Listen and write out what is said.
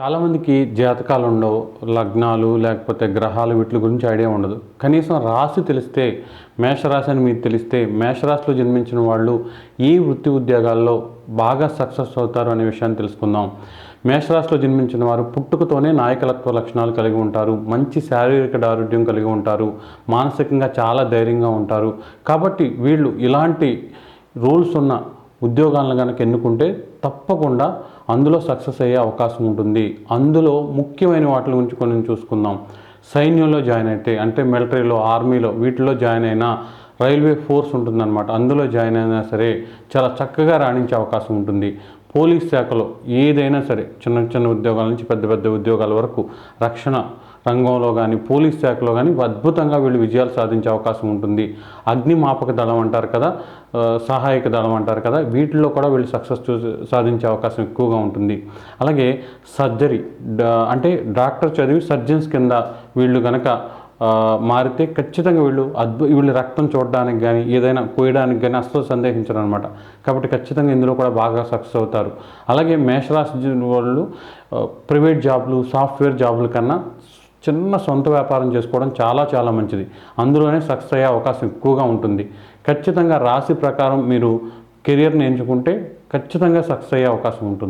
చాలామందికి జాతకాలు ఉండవు. లగ్నాలు లేకపోతే గ్రహాలు వీటి గురించి ఐడియా ఉండదు. కనీసం రాశి తెలిస్తే, మేషరాశి అని మీకు తెలిస్తే, మేషరాశిలో జన్మించిన వాళ్ళు ఈ వృత్తి ఉద్యోగాల్లో బాగా సక్సెస్ అవుతారు అనే విషయాన్ని తెలుసుకుందాం. మేషరాశిలో జన్మించిన వారు పుట్టుకతోనే నాయకత్వ లక్షణాలు కలిగి ఉంటారు. మంచి శారీరక దారుఢ్యం కలిగి ఉంటారు. మానసికంగా చాలా ధైర్యంగా ఉంటారు. కాబట్టి వీళ్ళు ఇలాంటి రూల్స్ ఉన్న ఉద్యోగాలను కనుక ఎన్నుకుంటే తప్పకుండా అందులో సక్సెస్ అయ్యే అవకాశం ఉంటుంది. అందులో ముఖ్యమైన వాటి గురించి కొన్ని చూసుకుందాం. సైన్యంలో జాయిన్ అయితే, అంటే మిలిటరీలో, ఆర్మీలో వీటిలో జాయిన్ అయినా, రైల్వే ఫోర్స్ ఉంటుందన్నమాట, అందులో జాయిన్ అయినా సరే చాలా చక్కగా రాణించే అవకాశం ఉంటుంది. పోలీస్ శాఖలో ఏదైనా సరే, చిన్న చిన్న ఉద్యోగాల నుంచి పెద్ద పెద్ద ఉద్యోగాల వరకు, రక్షణ రంగంలో కానీ, పోలీస్ శాఖలో కానీ అద్భుతంగా వీళ్ళు విజయాలు సాధించే అవకాశం ఉంటుంది. అగ్నిమాపక దళం అంటారు కదా, సహాయక దళం అంటారు కదా, వీటిల్లో కూడా వీళ్ళు సక్సెస్ సాధించే అవకాశం ఎక్కువగా ఉంటుంది. అలాగే సర్జరీ, అంటే డాక్టర్ చదివి సర్జన్స్ కింద వీళ్ళు కనుక మారితే ఖచ్చితంగా వీళ్ళు రక్తం చూడడానికి కానీ, ఏదైనా కోయడానికి కానీ అస్సలు సందేహించరు అనమాట. కాబట్టి ఖచ్చితంగా ఇందులో కూడా బాగా సక్సెస్ అవుతారు. అలాగే మేషరాశి వాళ్ళు ప్రైవేట్ జాబ్లు, సాఫ్ట్వేర్ జాబుల కన్నా చిన్న సొంత వ్యాపారం చేసుకోవడం చాలా చాలా మంచిది. అందులోనే సక్సెస్ అయ్యే అవకాశం ఎక్కువగా ఉంటుంది. ఖచ్చితంగా రాశి ప్రకారం మీరు కెరియర్ని ఎంచుకుంటే ఖచ్చితంగా సక్సెస్ అయ్యే అవకాశం ఉంటుంది.